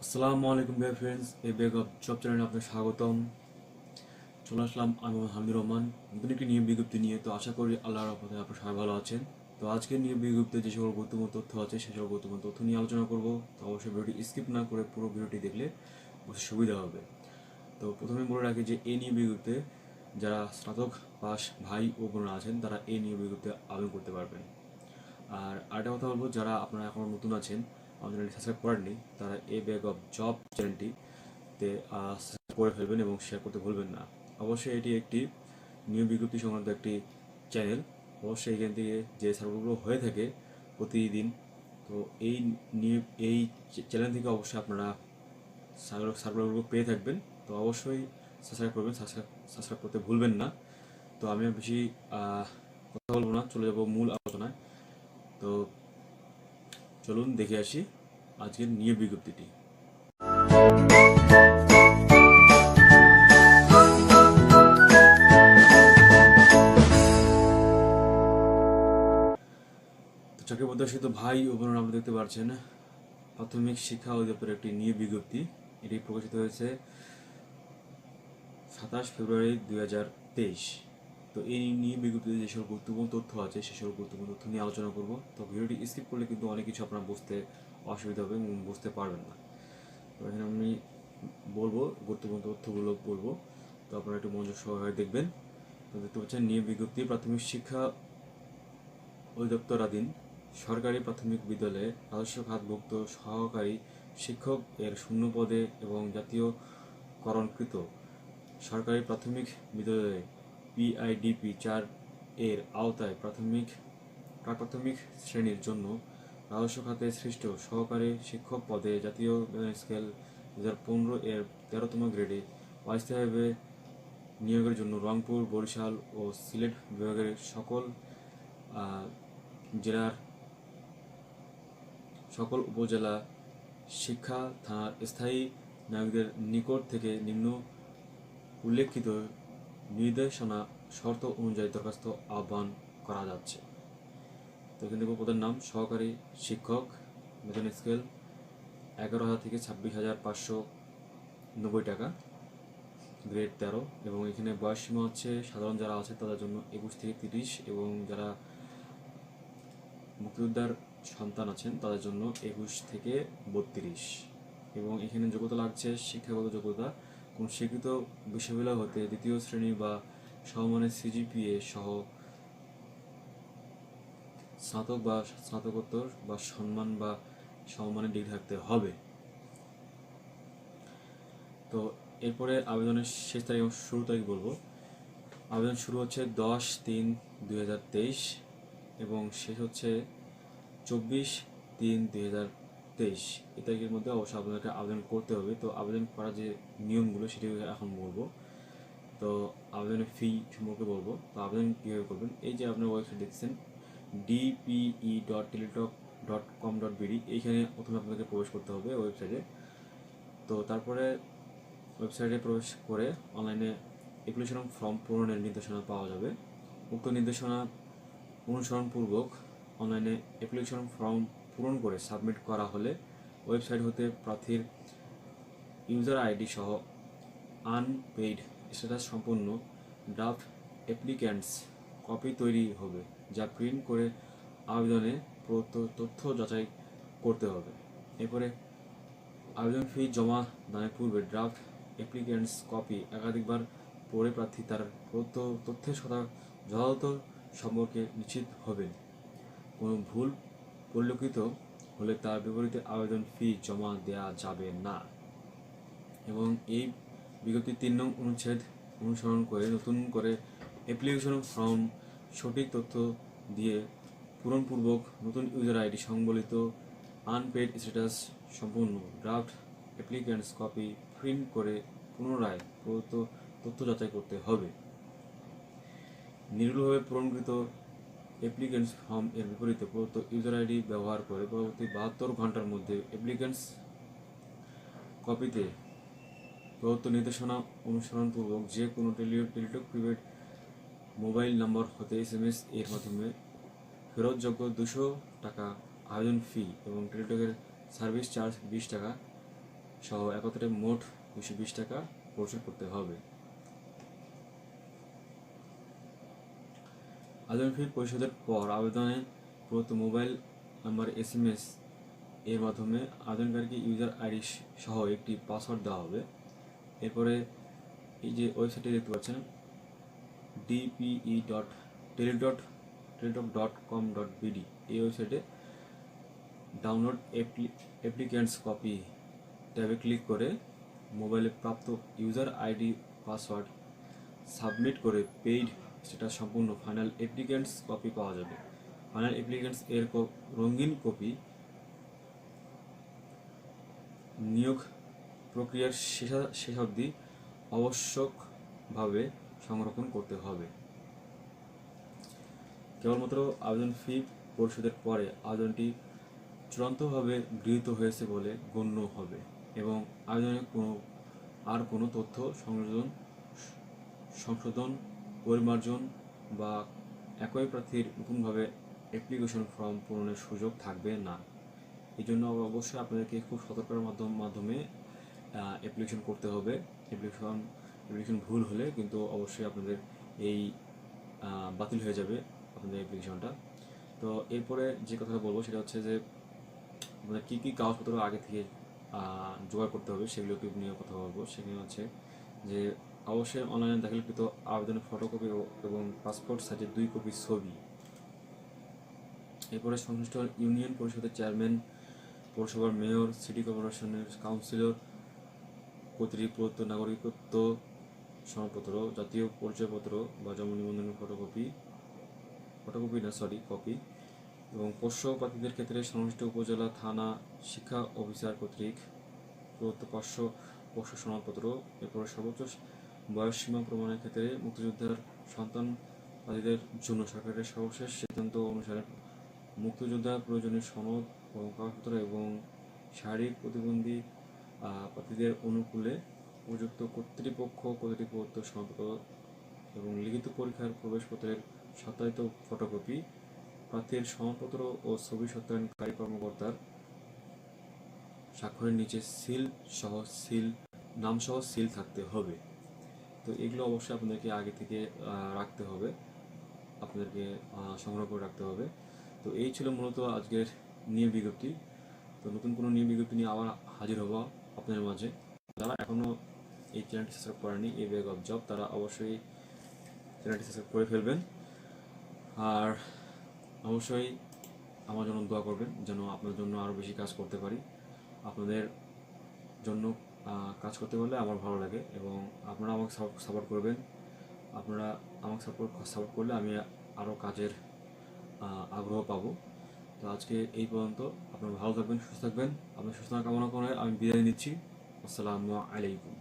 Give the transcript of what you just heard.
আসসালামু আলাইকুম dear friends, এই বেগ অফ জব চ্যানেলে আপনাকে স্বাগতম। চলে আসলাম আমি মোহাম্মদ হামিদুর রহমান নতুন একটি নিয়োগ বিজ্ঞপ্তি নিয়ে। তো আশা করি আল্লাহর রহমতে আপনারা সবাই ভালো আছেন। তো আজকের নিয়োগ বিজ্ঞপ্তিতে যে সকল গুরুত্বপূর্ণ তথ্য আছে সেই সকল গুরুত্বপূর্ণ তথ্য নিয়ে আলোচনা করব। তো অবশ্যই ভিডিওটি স্কিপ না করে পুরো ভিডিওটি দেখলে অবশ্যই সুবিধা হবে। তো প্রথমে বলে রাখি যে এই নিয়োগ বিজ্ঞপ্তিতে যারা স্নাতক পাস ভাই ও বোনেরা আছেন তারা এই নিয়োগ বিজ্ঞপ্তিতে আবেদন করতে পারবেন। আর আরেকটা কথা বলবো, যারা আপনারা এখনও নতুন আছেন, আমাদের চ্যানেলটি সাবস্ক্রাইব করেননি, তারা এই ব্যাগ অফ জব চ্যানেলটিতে সাবস্ক্রাইব করে ফেলবেন এবং শেয়ার করতে ভুলবেন না। অবশ্যই এটি একটি নিয়োগ বিজ্ঞপ্তি সংক্রান্ত একটি চ্যানেল। অবশ্যই এখান থেকে যে সার্কুলগুলো হয়ে থাকে প্রতিদিন, তো এই এই চ্যানেল থেকে অবশ্যই আপনারা সার্কুলারগুলো পেয়ে থাকবেন। তো অবশ্যই সাবস্ক্রাইব করবেন, সাবস্ক্রাইব করতে ভুলবেন না। তো আমি বেশি কথা বলবো না, চলে যাব মূল আলোচনায়। তো চলুন দেখে আসি আজকের নিয়োগ বিজ্ঞপ্তিটি। তো চাকরি প্রত্যাশিত ভাই ও বোনেরা, আমরা দেখতে পাচ্ছেন প্রাথমিক শিক্ষা অধিদপ্তরের একটি নিয়োগ বিজ্ঞপ্তি। এটি প্রকাশিত হয়েছে 27 ফেব্রুয়ারি 2023। তো এই নিয়োগ বিজ্ঞপ্তিতে যেসব গুরুত্বপূর্ণ তথ্য আছে সেসব গুরুত্বপূর্ণ তথ্য নিয়ে আলোচনা করব। তো ভিডিওটি স্কিপ করলে কিন্তু অনেক কিছু আপনারা বুঝতে অসুবিধা হবে এবং বুঝতে পারবেন না। তো এখানে আমি বলবো, গুরুত্বপূর্ণ তথ্যগুলো বলবো, তো আপনারা একটু মনোযোগ সহকারে দেখবেন। তো দেখতে পাচ্ছেন নিয়োগ বিজ্ঞপ্তি। প্রাথমিক শিক্ষা অধিদপ্তরাধীন সরকারি প্রাথমিক বিদ্যালয়ে রাজস্ব খাতভুক্ত সহকারী শিক্ষক এর শূন্য পদে এবং জাতীয়করণকৃত সরকারি প্রাথমিক বিদ্যালয়ে PIDP 4 এর আওতায় প্রাক-প্রাথমিক শ্রেণীর জন্য রাজস্ব খাতে সৃষ্ট সহকারী শিক্ষক পদে জাতীয় বেতন স্কেল 2015 এর 13তম গ্রেডে অস্থায়ীভাবে নিয়োগের জন্য রংপুর, বরিশাল ও সিলেট বিভাগের সকল জেলার সকল উপজেলা শিক্ষা থানার স্থায়ী নায়কদের নিকট থেকে নিম্ন উল্লেখিত নির্দেশনা শর্ত অনুযায়ী দরখাস্ত আহ্বান করা যাচ্ছে। তো এখানে দেখব পদের নাম সহকারী শিক্ষক, বেতন স্কেল 11,000 থেকে 26,590 টাকা, গ্রেড 13। এবং এখানে বয়স সীমা হচ্ছে সাধারণ যারা আছে তাদের জন্য 21 থেকে 30, এবং যারা মুক্তিযোদ্ধার সন্তান আছেন তাদের জন্য 21 থেকে 32। এবং এখানে যোগ্যতা লাগছে শিক্ষাগত যোগ্যতা কোন স্বীকৃত বিশ্ববিদ্যালয় হতে দ্বিতীয় শ্রেণী বা সমমানের CGPA সহ স্নাতক বা স্নাতকোত্তর বা সম্মান বা সমমানের ডিগ্রি থাকতে হবে। তো এরপরে আবেদনের শেষ তারিখ এবং শুরু তারিখ বলবো। আবেদন শুরু হচ্ছে 10/3/2023 এবং শেষ হচ্ছে 24/3/2023। এই তারিখের মধ্যে অবশ্যই আপনাদেরকে আবেদন করতে হবে। তো আবেদন করার যে নিয়মগুলো সেটি এখন বলবো। তো আবেদনের ফি সম্পর্কে বলবো। তো আবেদন কীভাবে করবেন, এই যে আপনার ওয়েবসাইট দেখছেন dpe.teletalk.com.bd, এইখানে প্রথমে আপনাকে প্রবেশ করতে হবে ওয়েবসাইটে। তো তারপরে ওয়েবসাইটে প্রবেশ করে অনলাইনে অ্যাপ্লিকেশন ফর্ম পূরণের নির্দেশনা পাওয়া যাবে। উক্ত নির্দেশনা অনুসরণপূর্বক অনলাইনে অ্যাপ্লিকেশন ফর্ম পূরণ করে সাবমিট করা হলে ওয়েবসাইট হতে প্রার্থীর ইউজার আইডি সহ আনপেইড স্ট্যাটাস সম্পন্ন ড্রাফট অ্যাপ্লিক্যান্টস কপি তৈরি হবে, যা প্রিন্ট করে আবেদনে প্রদত্ত তথ্য যাচাই করতে হবে। এরপরে আবেদন ফি জমা দানের পূর্বে ড্রাফট অ্যাপ্লিক্যান্টস কপি একাধিকবার পড়ে প্রার্থী তার প্রদত্ত তথ্যের যথাযথ সম্পর্কে নিশ্চিত হবেন। কোনো ভুল পরিলক্ষিত হলে তার বিপরীতে আবেদন ফি জমা দেওয়া যাবে না। এবং এই বিজ্ঞপ্তির 3 নং অনুচ্ছেদ অনুসরণ করে নতুন করে অ্যাপ্লিকেশন ফর্ম সঠিক তথ্য দিয়ে পূরণপূর্বক নতুন ইউজার আইডি সংবলিত আনপেড স্ট্যাটাস সম্পূর্ণ ড্রাফট অ্যাপ্লিক্যান্টস কপি প্রিন্ট করে পুনরায় প্রদত্ত তথ্য যাচাই করতে হবে। নির্ভুলভাবে পূরণকৃত অ্যাপ্লিক্যান্টস ফর্ম এর বিপরীতে প্রদত্ত ইউজার আইডি ব্যবহার করে পরবর্তী 72 ঘন্টার মধ্যে অ্যাপ্লিক্যান্টস কপিতে প্রদত্ত নির্দেশনা অনুসরণপূর্বক যে কোনো টেলিটক প্রিপেড মোবাইল নম্বর হতে SMS এর মাধ্যমে ফেরতযোগ্য 200 টাকা আবেদন ফি এবং টেলিটকের সার্ভিস চার্জ 20 টাকা সহ একত্রে মোট 220 টাকা পরিশোধ করতে হবে। আবেদন ফি পরিশোধের পর আবেদনে প্রদত্ত মোবাইল নাম্বার SMS এর মাধ্যমে আবেদনকারীকে ইউজার আইডি সহ একটি পাসওয়ার্ড দেওয়া হবে। এরপরে এই যে ওয়েবসাইটে দেখতে পাচ্ছেন dpe.teletalk.com.bd, এই ওয়েবসাইটে ডাউনলোড অ্যাপ্লিক্যান্টস কপি ট্যাবে ক্লিক করে মোবাইলে প্রাপ্ত ইউজার আইডি পাসওয়ার্ড সাবমিট করে পেইড সেটা সম্পূর্ণ ফাইনাল অ্যাপ্লিক্যান্টস কপি পাওয়া যাবে। ফাইনাল অ্যাপ্লিক্যান্টস এর রঙিন কপি নিয়োগ প্রক্রিয়ার শেষাবধি আবশ্যকভাবে সংরক্ষণ করতে হবে। কেবলমাত্র আবেদন ফি পরিশোধের পরে আবেদনটি চূড়ান্তভাবে গৃহীত হয়েছে বলে গণ্য হবে এবং আবেদনে কোনো তথ্য সংশোধন, পরিমার্জন বা একই প্রার্থীর নতুনভাবে অ্যাপ্লিকেশন ফর্ম পূরণের সুযোগ থাকবে না। এই জন্য অবশ্যই আপনাদেরকে খুব সতর্কতার মাধ্যমে অ্যাপ্লিকেশন করতে হবে। অ্যাপ্লিকেশন ভুল হলে কিন্তু অবশ্যই আপনাদের এই বাতিল হয়ে যাবে আপনাদের অ্যাপ্লিকেশনটা। তো এরপরে যে কথাটা বলবো সেটা হচ্ছে যে আপনাদের কী কী কাগজপত্র আগে থেকে জোগাড় করতে হবে সেগুলো একটু নিয়ে কথা বলবো। সেখানে হচ্ছে যে অবশ্যই অনলাইনে দাখিলকৃত আবেদনের ফটোকপি এবং পাসপোর্ট সাইজের 2 কপি ছবি। এরপরে সংশ্লিষ্ট ইউনিয়ন পরিষদের চেয়ারম্যান, পৌরসভার মেয়র, সিটি কর্পোরেশনের কাউন্সিলর কর্তৃক প্রদত্ত নাগরিকত্ব সনদপত্র, জাতীয় পরিচয়পত্র বা জন্ম নিবন্ধনের কপি এবং পোষ্য প্রার্থীদের ক্ষেত্রে সংশ্লিষ্ট উপজেলা, থানা, শিক্ষা অফিসার কর্তৃক প্রদত্ত পোষ্য সনদপত্র। এরপরে সর্বোচ্চ বয়সসীমা প্রমাণের ক্ষেত্রে মুক্তিযোদ্ধার সন্তান প্রার্থীদের জন্য সরকারের সর্বশেষ সিদ্ধান্ত অনুসারে মুক্তিযোদ্ধা প্রয়োজনীয় সনদ ও কাগজপত্র এবং শারীরিক প্রতিবন্ধী প্রার্থীদের অনুকূলে উপযুক্ত কর্তৃপক্ষ কর্তৃক প্রদত্ত সনদপত্র এবং লিখিত পরীক্ষার প্রবেশপত্রের সত্যায়িত ফটোকপি, প্রার্থীর সনদপত্র ও ছবি সত্যায়নকারী কর্মকর্তার স্বাক্ষরের নিচে নামসহ সিল থাকতে হবে। তো এগুলো অবশ্যই আপনাদেরকে আগে থেকে রাখতে হবে, আপনাদেরকে সংগ্রহ করে রাখতে হবে। তো এই ছিল মূলত আজকের নিয়োগ বিজ্ঞপ্তি। তো নতুন কোনো নিয়োগ বিজ্ঞপ্তি নিয়ে আবার হাজির হব আপনাদের মাঝে। যারা এখনও এই চ্যানেলটি সাবস্ক্রাইব করেনি এই ব্যাগ অফ জব, তারা অবশ্যই চ্যানেলটি সাবস্ক্রাইব করে ফেলবেন। আর অবশ্যই আমার জন্য দোয়া করবেন যেন আপনার জন্য আরও বেশি কাজ করতে পারি। আপনাদের জন্য কাজ করতে পারলে আমার ভালো লাগে এবং আপনারা আমাকে সাপোর্ট করবেন। আপনারা আমাকে সাপোর্ট করলে আমি আরও কাজের আগ্রহ পাবো। তো আজকে এই পর্যন্ত। আপনারা ভালো থাকবেন, সুস্থ থাকবেন। আপনার সুস্থতা কামনা করে আমি বিদায় নিচ্ছি। আসসালামু আলাইকুম।